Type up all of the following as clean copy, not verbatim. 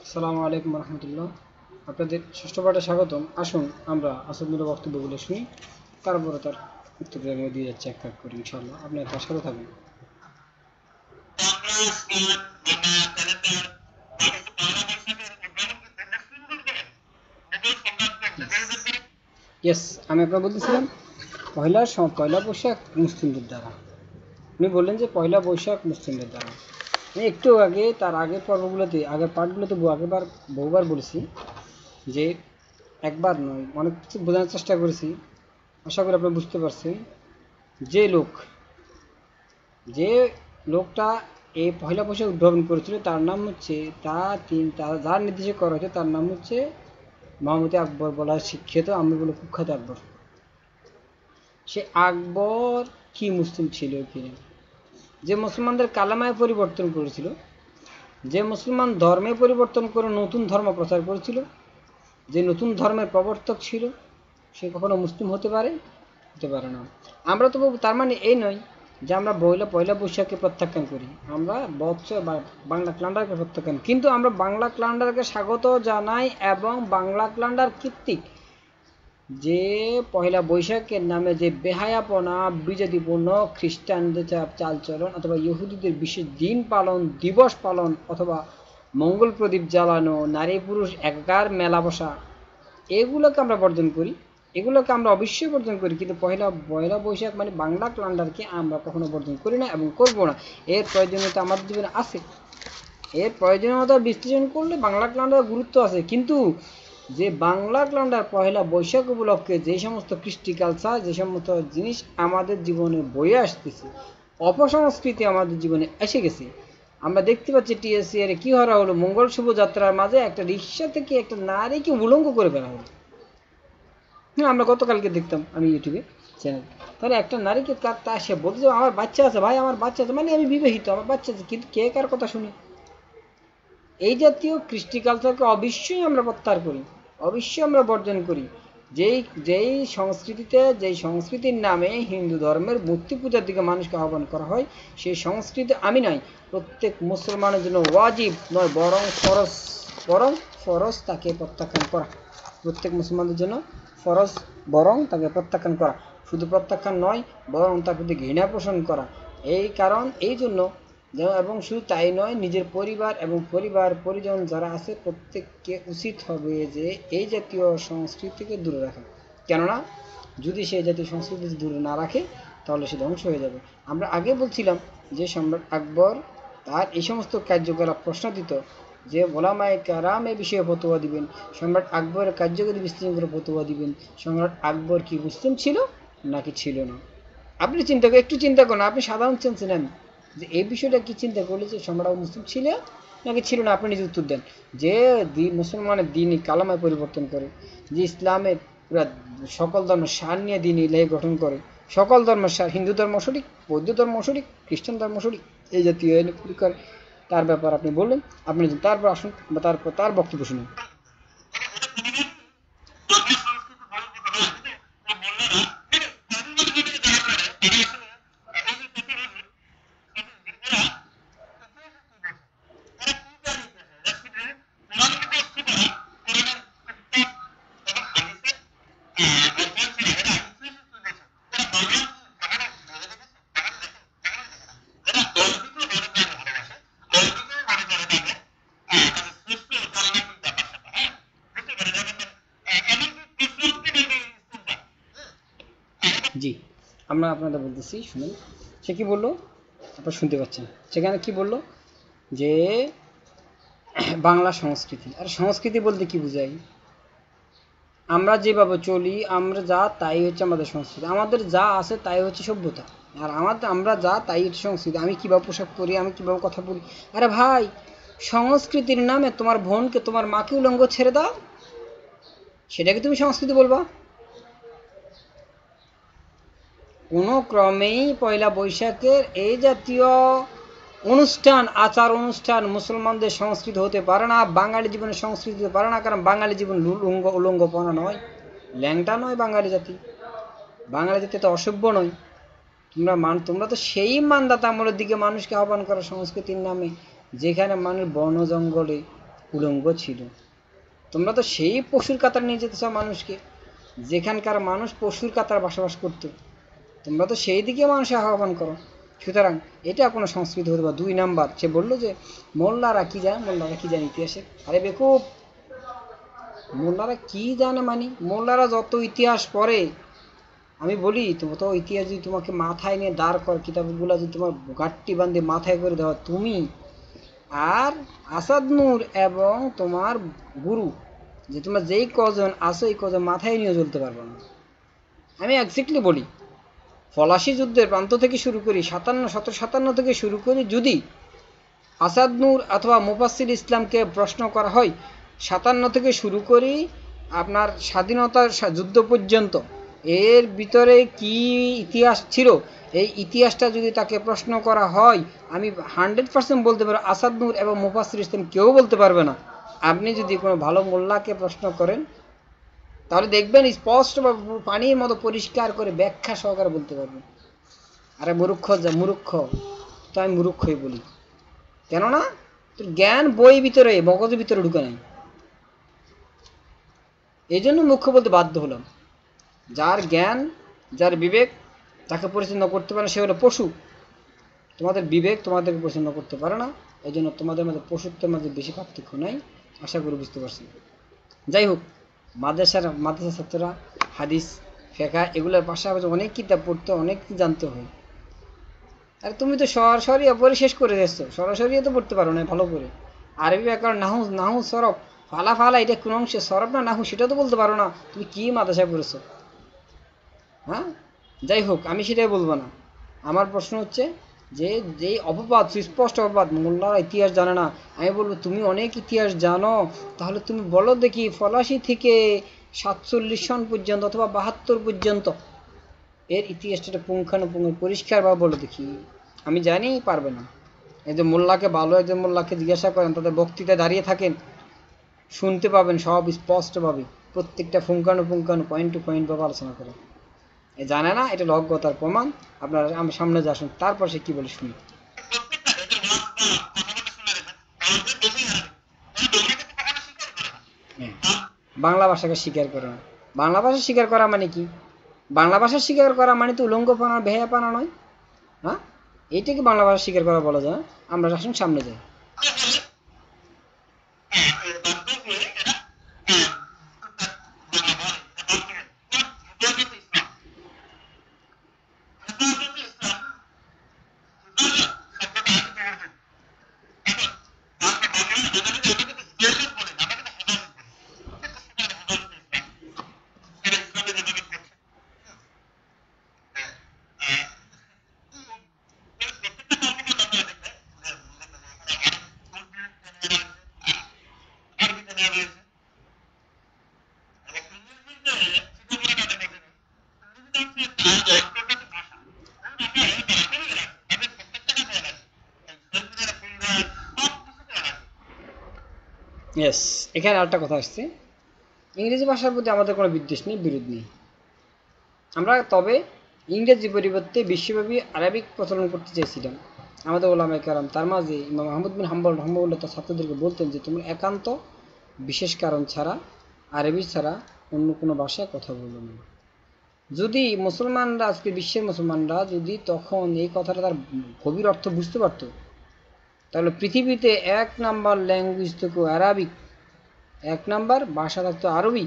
আসসালামু আলাইকুম রহমতুল্লাহ। আপনাদের ষষ্ঠ পাঠে স্বাগতম। আসুন আমরা আসাদুল্লাহ বক্তব্যগুলো শুনি, তারপরে তার উত্তর আমি দিয়ে যাচ্ছি এক এক করে ইনশাআল্লাহ। আপনি তার সাথে থাকবেন। ইয়েস, আমি আপনার বলতেছিলাম পয়লা বৈশাখ মুসলিমদের দ্বারা। আপনি বললেন যে পয়লা বৈশাখ মুসলিমদের দ্বারা। আমি একটু আগে তার আগের পর্বগুলোতে আগের পার্টগুলোতে বহুবার বলেছি যে একবার নয়, অনেক কিছু বোঝানোর চেষ্টা করেছি। আশা করি আপনি বুঝতে পারছেন। যে লোক যে লোকটা এই পয়লা বৈশাখ উদ্ভাবন করেছিল তার নাম হচ্ছে যার নির্দেশে করা হয়েছে তার নাম হচ্ছে মোহাম্মদ আকবর বলা শিক্ষিত, আমি বলে কুখ্যাত আকবর। সে আকবর কি মুসলিম ছিল কিনা, যে মুসলমানদের কালামায় পরিবর্তন করেছিল, যে মুসলমান ধর্মে পরিবর্তন করে নতুন ধর্ম প্রচার করেছিল, যে নতুন ধর্মের প্রবর্তক ছিল, সে কখনো মুসলিম হতে পারে না। আমরা তো তার মানে এই নয় যে আমরা পয়লা বৈশাখকে প্রত্যাখ্যান করি, আমরা বৎসর বা বাংলা ক্যালেন্ডারকে প্রত্যাখ্যান, কিন্তু আমরা বাংলা ক্যালেন্ডারকে স্বাগত জানাই এবং বাংলা ক্যালেন্ডার কর্তৃক যে পয়লা বৈশাখের নামে যে বেহায়াপনা, বিজাতিপূর্ণ খ্রিস্টানদের চালচলন অথবা ইহুদিদের বিশেষ দিন পালন, দিবস পালন অথবা মঙ্গল প্রদীপ জ্বালানো, নারী পুরুষ একাকার মেলা বসা, এগুলোকে আমরা বর্জন করি, এগুলোকে আমরা অবশ্যই বর্জন করি। কিন্তু পয়লা বৈশাখ মানে বাংলা ক্যালেন্ডারকে আমরা কখনো বর্জন করি না এবং করব না। এর প্রয়োজনীয়তা আমাদের জীবনে আছে, এর প্রয়োজনীয়তা বিশ্লেষণ করলে বাংলা ক্যালেন্ডার গুরুত্ব আছে। কিন্তু যে বাংলা ক্যালেন্ডার পয়লা বৈশাখ উপলক্ষে যে সমস্ত কৃষ্টি কালচার, যে সমস্ত জিনিস আমাদের জীবনে বয়ে আসতেছে, অপসংস্কৃতি আমাদের জীবনে এসে গেছে। আমরা দেখতে পাচ্ছি টিএসসি এর কি হওয়া হলো, মঙ্গল শুভযাত্রার মাঝে একটা রিক্সা থেকে একটা নারীকে উলঙ্গ করে ফেলা হলো। হ্যাঁ, আমরা গতকালকে দেখতাম আমি ইউটিউবে চ্যানেল। তাহলে একটা নারীকে তা সে বলতে যে আমার বাচ্চা আছে, ভাই আমার বাচ্চা আছে, মানে আমি বিবাহিত, আমার বাচ্চা আছে, কিন্তু কে কার কথা শুনি? এই জাতীয় কৃষ্টি কালচারকে অবশ্যই আমরা প্রত্যাহার করি, অবশ্যই আমরা বর্জন করি। যেই সংস্কৃতির নামে হিন্দু ধর্মের মূর্তি পূজার দিকে মানুষকে আহ্বান করা হয়, সেই সংস্কৃতি আমি নয়, প্রত্যেক মুসলমানের জন্য ওয়াজিব নয়, বরং ফরজ তাকে প্রত্যাখ্যান করা। প্রত্যেক মুসলমানদের জন্য ফরজ, বরং তাকে প্রত্যাখ্যান করা। শুধু প্রত্যাখ্যান নয়, বরং তার প্রতি ঘৃণা পোষণ করা। এই জন্য এবং শুধু তাই নয়, নিজের পরিবার এবং পরিজন যারা আছে প্রত্যেককে উচিত হবে যে এই জাতীয় সংস্কৃতি থেকে দূরে রাখা। কেননা যদি সে জাতীয় সংস্কৃতি দূরে না রাখে তাহলে সে ধ্বংস হয়ে যাবে। আমরা আগে বলছিলাম যে সম্রাট আকবর তার এই সমস্ত কার্যকলাপ প্রশ্নটিত যে ওলামায়ে কেরাম এ বিষয়ে ফতোয়া দিবেন, সম্রাট আকবরের কার্যকরী বিশ্লেষণ করে ফতোয়া দিবেন সম্রাট আকবর কি মুসলিম ছিল নাকি ছিল না। আপনি একটু চিন্তা করুন, আপনি সাধারণ সেন্সে নেন যে এই বিষয়টা কি চিন্তা করলে যে সম্রাট মুসলিম ছিল নাকি ছিল না। আপনি নিজে উত্তর দেন। যে মুসলমানের দিনই কালামায় পরিবর্তন করে, যে ইসলামের পুরা সকল ধর্ম সার নিয়ে দিন ইলাহি গঠন করে, সকল ধর্মের সার, হিন্দু ধর্ম সঠিক, বৌদ্ধ ধর্ম সঠিক, খ্রিস্টান ধর্ম সঠিক, এই জাতীয় করে তার ব্যাপার আপনি বললেন। আপনি তারপর আসুন বা তারপর তার বক্তব্য শুনুন। জি, আমরা আপনাদের বলতেছি শুনুন। সে কি বললো আপনারা শুনতে পাচ্ছেন। সেখানে কি বললো যে বাংলা সংস্কৃতি, আর সংস্কৃতি বলতে কি বোঝায়? আমরা যেভাবে চলি, আমরা যা তাই হচ্ছে আমাদের সংস্কৃতি, আমাদের যা আছে তাই হচ্ছে সভ্যতা। আর আমরা যা তাই হচ্ছে সংস্কৃতি। আমি কীভাবে পোশাক পরি, আমি কীভাবে কথা বলি, আরে ভাই সংস্কৃতির নামে তোমার বোনকে তোমার মাকে উলঙ্গ ছেড়ে দাও, সেটাকে তুমি সংস্কৃতি বলবা? কোনো ক্রমেই পয়লা বৈশাখের এই জাতীয় অনুষ্ঠান, আচার অনুষ্ঠান মুসলমানদের সংস্কৃতি হতে পারে না, বাঙালি জীবনের সংস্কৃতি হতে পারে না। কারণ বাঙালি জীবন উলঙ্গপনা নয়, ল্যাংটা নয় বাঙালি জাতি, বাঙালি জাতি তো অসভ্য নয়। তোমরা তো সেই মানদাতা আমলের দিকে মানুষকে আহ্বান করা সংস্কৃতির নামে, যেখানে মানুষ বন জঙ্গলে উলঙ্গ ছিল। তোমরা তো সেই পশুর কাতার নিয়ে যেতে চাও মানুষকে, যেখানকার মানুষ পশুর কাতার বসবাস করতো, তোমরা তো সেই দিকে মানুষ আহ্বান করো। সুতরাং এটা কোনো সংস্কৃতি হতে পারে। 2 নাম্বার, সে বললো যে মোল্লারা কি জানে, মোল্লারা কি জানে ইতিহাসে। আরে বেকুব, মোল্লারা কি জানে মানে? মোল্লারা যত ইতিহাস পড়ে, আমি বলি তো ইতিহাস যদি তোমাকে মাথায় নিয়ে দাঁড় কর, কিতাবগুলো যদি তোমার গাঁটটি বান্ধে মাথায় করে দেওয়া, তুমি আর আসাদ নূর এবং তোমার গুরু, যে তোমরা যেই কজন আসো এই কজন মাথায় নিয়ে চলতে পারবো না। আমি এক্স্যাক্টলি বলি, পলাশী যুদ্ধের প্রান্ত থেকে শুরু করি 1757 থেকে শুরু করি, যদি আসাদ নূর অথবা মুফাসসির ইসলামকে প্রশ্ন করা হয় 57 থেকে শুরু করি আপনার স্বাধীনতার যুদ্ধ পর্যন্ত, এর ভিতরে কি ইতিহাস ছিল, এই ইতিহাসটা যদি তাকে প্রশ্ন করা হয়, আমি 100% বলতে পারবো আসাদ নূর এবং মুফাসসির ইসলাম কেউ বলতে পারবে না। আপনি যদি কোনো ভালো মোল্লাকে প্রশ্ন করেন, তাহলে দেখবেন স্পষ্ট বা পানির মতো পরিষ্কার করে ব্যাখ্যা সহকারে বলতে পারবেন। আরে মূর্খ, তো আমি মূর্খই বলি, কেননা তোর জ্ঞান বই ভিতরে, মগজের ভিতরে ঢুকে নাই। এই জন্য মুখ্য বলতে বাধ্য হলাম। যার জ্ঞান, যার বিবেক তাকে পরিচালনা করতে পারে, সে হলো পশু। তোমাদের বিবেক তোমাদেরকে পরিচালনা করতে পারে না, এই জন্য তোমাদের মাঝে পশুত্বের মাঝে বেশি পার্থক্য নাই। আশা করি বুঝতে পারছি। যাই হোক, মাদ্রাসা ছাত্ররা হাদিস, ফেকা এগুলোর পাশাপাশি অনেক কিতাব পড়তে, অনেক জানতে হয়। আর তুমি তো সরাসরি অপরে শেষ করে যাচ্ছ, সরাসরি তো পড়তে পারো না ভালো করে। আরবি ব্যাকরণ, নাহু নাহু সরফ, ফালা ফালা এটা কোন অংশে সরফ না নাহু সেটা তো বলতে পারো না, তুমি কি মাদ্রাসায় পড়েছো? হ্যাঁ, যাই হোক, আমি সেটাই বলবো না। আমার প্রশ্ন হচ্ছে যে যেই অপবাদ, সুস্পষ্ট অপবাদ, মোল্লারা ইতিহাস জানে না, আমি বলবো তুমি অনেক ইতিহাস জানো, তাহলে তুমি বলো দেখি পলাশী থেকে 47 সন পর্যন্ত অথবা 72 পর্যন্ত এর ইতিহাসটা পুঙ্খানুপুঙ্খ পরিষ্কারভাবে বলে দেখি। আমি জানি পারবে না। এই যে মোল্লাকে, ভালো একজন মোল্লাকে জিজ্ঞাসা করেন, তাদের বক্তৃতায় দাঁড়িয়ে থাকেন, শুনতে পাবেন সব স্পষ্টভাবে, প্রত্যেকটা পুঙ্খানুপুঙ্খানু পয়েন্ট টু পয়েন্ট ভাবে আলোচনা করে। এ জানে না, এটা অজ্ঞতার প্রমাণ। আপনারা আমি সামনে যে আসুন, তারপর সে কি বলে শুনি। হ্যাঁ, বাংলা ভাষাকে স্বীকার করে না। বাংলা ভাষা স্বীকার করা মানে কি? বাংলা ভাষা স্বীকার করা মানে তো উলঙ্গপানা, বেহায়াপানা নয়। হ্যাঁ, এইটাকে বাংলা ভাষা স্বীকার করা বলা যায়। আমরা আসুন সামনে যাই। ইয়েস, এখানে আরেকটা কথা আসছে। ইংরেজি ভাষার প্রতি আমাদের কোনো বিদ্বেষ নেই, বিরোধ নেই। আমরা তবে ইংরেজি পরিবর্তে বিশ্বব্যাপী আরবিক প্রচলন করতে চেয়েছিলাম। আমাদের ওলামায়ে কেরাম, তার মাঝে ইমাম আহমদ বিন হাম্বল রহমাহুল্লাহ তার ছাত্রদেরকে বলতেন যে তোমরা একান্ত বিশেষ কারণ ছাড়া, আরবি ছাড়া অন্য কোনো ভাষায় কথা বলবে না। যদি মুসলমানরা, আজকে বিশ্বের মুসলমানরা যদি তখন এই কথাটা তার গভীর অর্থ বুঝতে পারত, তাহলে পৃথিবীতে 1 নাম্বার ল্যাঙ্গুয়েজ থেকে আরবিক, 1 নাম্বার ভাষা থাকতো আরবি।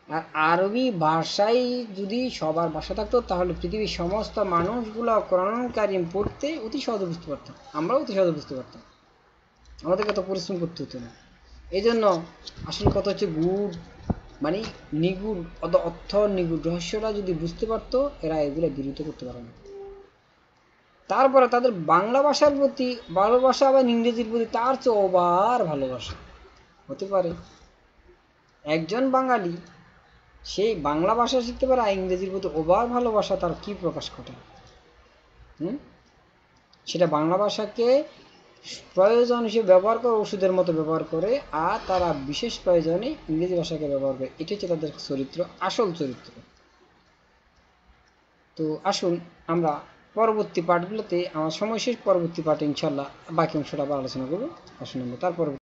আর আরবি ভাষায় যদি সবার ভাষা থাকতো, তাহলে পৃথিবীর সমস্ত মানুষগুলো কোরআন কারিম পড়তে অতি সহজে বুঝতে পারতাম, আমরাও অতি সহজে বুঝতে পারতাম, আমাদেরকে এত পরিশ্রম করতে হতো না। এই জন্য আসল কথা হচ্ছে গুড় মানে নিগুড়, অর্থ নিগুড় রহস্যটা যদি বুঝতে পারতো, এরা এগুলো বিরোধিতা করতে পারে না। তারপরে তাদের বাংলা ভাষার প্রতি ভালোবাসা, আবার ইংরেজির প্রতি তার চেয়ে অবার ভালোবাসা হতে পারে। একজন বাঙালি সেই বাংলা ভাষা শিখতে পারে, আর ইংরেজির প্রতি ওভার ভালোবাসা তার কি প্রকাশ ঘটে। সেটা বাংলা ভাষাকে প্রয়োজন হিসেবে ব্যবহার করে, ওষুধের মতো ব্যবহার করে, আর তারা বিশেষ প্রয়োজনে ইংরেজি ভাষাকে ব্যবহার করে। এটি হচ্ছে তাদের চরিত্র, আসল চরিত্র। তো আসুন আমরা পরবর্তী পার্টগুলোতে, আমার সময় শেষ, পরবর্তী পার্টে ইনশাল্লাহ বাকি অংশটা আবার আলোচনা করবো। আসুন আমরা তারপর